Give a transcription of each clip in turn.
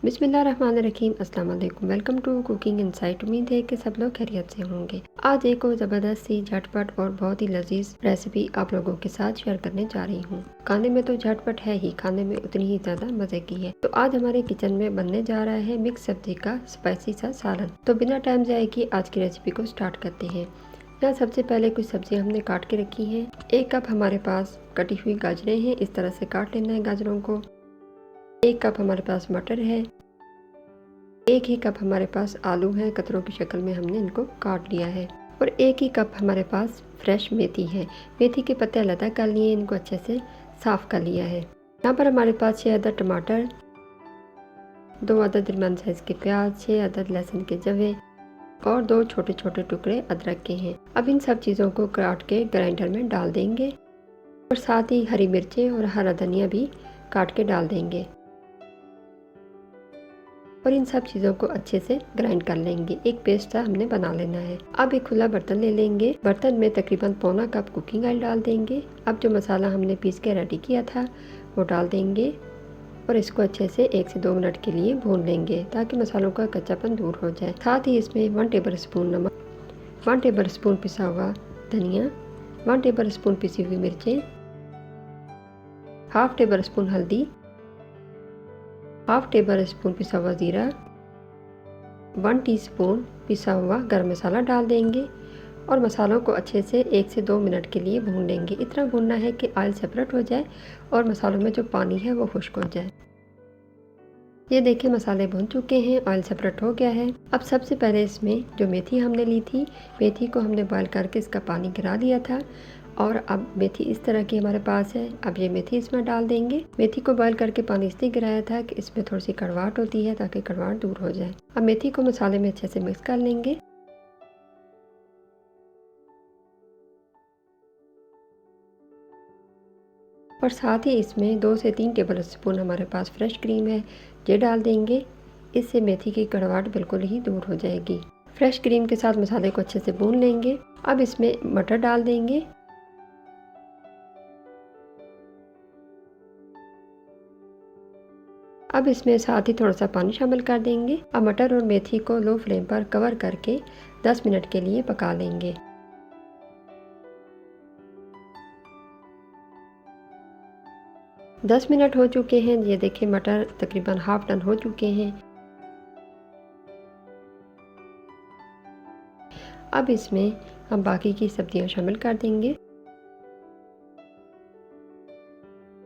बिस्मिल्लाहिर्रहमानिर्रहीम। अस्सलाम वालेकुम। Welcome to cooking insight. उम्मीद है कि सब लोग खैरियत से होंगे। आज एक और ज़बरदस्त सी झटपट और बहुत ही लजीज रेसिपी आप लोगों के साथ शेयर करने जा रही हूँ। खाने में तो झटपट है ही, खाने में उतनी ही ज़्यादा मज़े की है। तो आज हमारे किचन में बनने जा रहा है मिक्स सब्जी का स्पाइसी सा सालन। तो बिना टाइम जाए की आज की रेसिपी को स्टार्ट करते हैं। यहाँ सबसे पहले कुछ सब्जियाँ हमने काट के रखी हैं। 1 कप हमारे पास कटी हुई गाजरें हैं, इस तरह से काट लेना है गाजरों को। 1 कप हमारे पास मटर है। 1 ही कप हमारे पास आलू है, कतरों की शक्ल में हमने इनको काट लिया है। और 1 ही कप हमारे पास फ्रेश मेथी है। मेथी के पत्ते अलग कर लिए, इनको अच्छे से साफ कर लिया है। यहाँ पर हमारे पास 6 अदद टमाटर, 2 अदद दरमियान साइज के प्याज, 6 अदद लहसुन के जवे और 2 छोटे छोटे टुकड़े अदरक के हैं। अब इन सब चीज़ों को काट के ग्राइंडर में डाल देंगे और साथ ही हरी मिर्चें और हरा धनिया भी काट के डाल देंगे और इन सब चीज़ों को अच्छे से ग्राइंड कर लेंगे। एक पेस्ट सा हमने बना लेना है। अब एक खुला बर्तन ले लेंगे। बर्तन में तकरीबन पौना कप कुकिंग ऑयल डाल देंगे। अब जो मसाला हमने पीस के रेडी किया था वो डाल देंगे और इसको अच्छे से 1 से 2 मिनट के लिए भून लेंगे ताकि मसालों का कच्चापन दूर हो जाए। साथ ही इसमें 1 टेबल स्पून नमक, 1 टेबल स्पून पिसा हुआ धनिया, 1 टेबल स्पून पिसी हुई मिर्चें, हाफ टेबल स्पून हल्दी, हाफ टेबल स्पून पिसा हुआ जीरा, 1 टीस्पून पिसा हुआ गरम मसाला डाल देंगे और मसालों को अच्छे से 1 से 2 मिनट के लिए भून लेंगे। इतना भूनना है कि ऑयल सेपरेट हो जाए और मसालों में जो पानी है वो खुश्क हो जाए। ये देखिए मसाले भून चुके हैं, ऑयल सेपरेट हो गया है। अब सबसे पहले इसमें जो मेथी हमने ली थी, मेथी को हमने बॉयल करके इसका पानी गिरा दिया था और अब मेथी इस तरह की हमारे पास है। अब ये मेथी इसमें डाल देंगे। मेथी को बॉयल करके पानी इसलिए गिराया था कि इसमें थोड़ी सी कड़वाहट होती है ताकि कड़वाहट दूर हो जाए। अब मेथी को मसाले में अच्छे से मिक्स कर लेंगे। और साथ ही इसमें 2 से 3 टेबल स्पून हमारे पास फ्रेश क्रीम है, ये डाल देंगे। इससे मेथी की कड़वाहट बिल्कुल ही दूर हो जाएगी। फ्रेश क्रीम के साथ मसाले को अच्छे से भून लेंगे। अब इसमें मटर डाल देंगे। अब इसमें साथ ही थोड़ा सा पानी शामिल कर देंगे। अब मटर और मेथी को लो फ्लेम पर कवर करके 10 मिनट के लिए पका लेंगे। दस मिनट हो चुके हैं। ये देखिए मटर तकरीबन हाफ डन हो चुके हैं। अब इसमें हम बाकी की सब्जियां शामिल कर देंगे।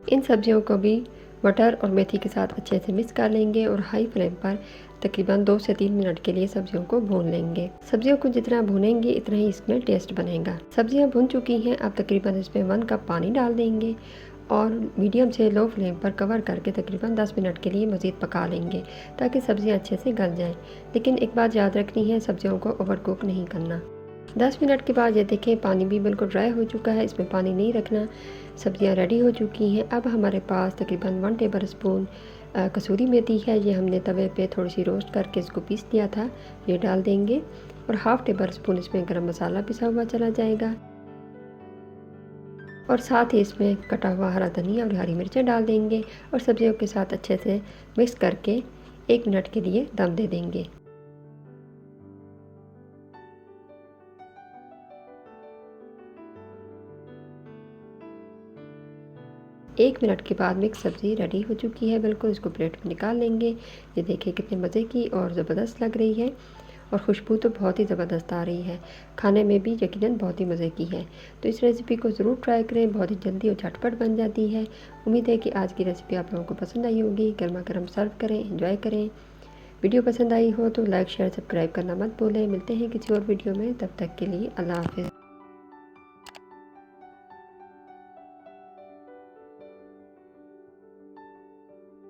इन सब्जियों को भी मटर और मेथी के साथ अच्छे से मिक्स कर लेंगे और हाई फ्लेम पर तकरीबन 2 से 3 मिनट के लिए सब्जियों को भून लेंगे। सब्जियों को जितना भूनेंगे इतना ही इसमें टेस्ट बनेगा। सब्जियां भून चुकी हैं। अब तकरीबन इसमें 1 कप पानी डाल देंगे और मीडियम से लो फ्लेम पर कवर करके तकरीबन 10 मिनट के लिए मज़ीद पका लेंगे ताकि सब्जियां अच्छे से गल जाएं। लेकिन एक बात याद रखनी है, सब्जियों को ओवर कुक नहीं करना। 10 मिनट के बाद ये देखें पानी भी बिल्कुल ड्राई हो चुका है, इसमें पानी नहीं रखना। सब्जियां रेडी हो चुकी हैं। अब हमारे पास तकरीबन 1 टेबल स्पून कसूरी मेथी है, ये हमने तवे पे थोड़ी सी रोस्ट करके इसको पीस दिया था, ये डाल देंगे और हाफ टेबल स्पून इसमें गरम मसाला पिसा हुआ चला जाएगा और साथ ही इसमें कटा हुआ हरा धनिया और हरी मिर्चें डाल देंगे और सब्जियों के साथ अच्छे से मिक्स करके 1 मिनट के लिए दम दे देंगे। 1 मिनट के बाद मिक्स सब्ज़ी रेडी हो चुकी है बिल्कुल। इसको प्लेट में निकाल लेंगे। ये देखिए कितने मज़े की और ज़बरदस्त लग रही है और खुशबू तो बहुत ही ज़बरदस्त आ रही है। खाने में भी यकीनन बहुत ही मज़े की है। तो इस रेसिपी को ज़रूर ट्राई करें, बहुत ही जल्दी और झटपट बन जाती है। उम्मीद है कि आज की रेसिपी आप लोगों को पसंद आई होगी। गर्मा गर्म सर्व करें, एंजॉय करें। वीडियो पसंद आई हो तो लाइक शेयर सब्सक्राइब करना मत भूलें। मिलते हैं किसी और वीडियो में, तब तक के लिए अल्लाह हाफ़िज़।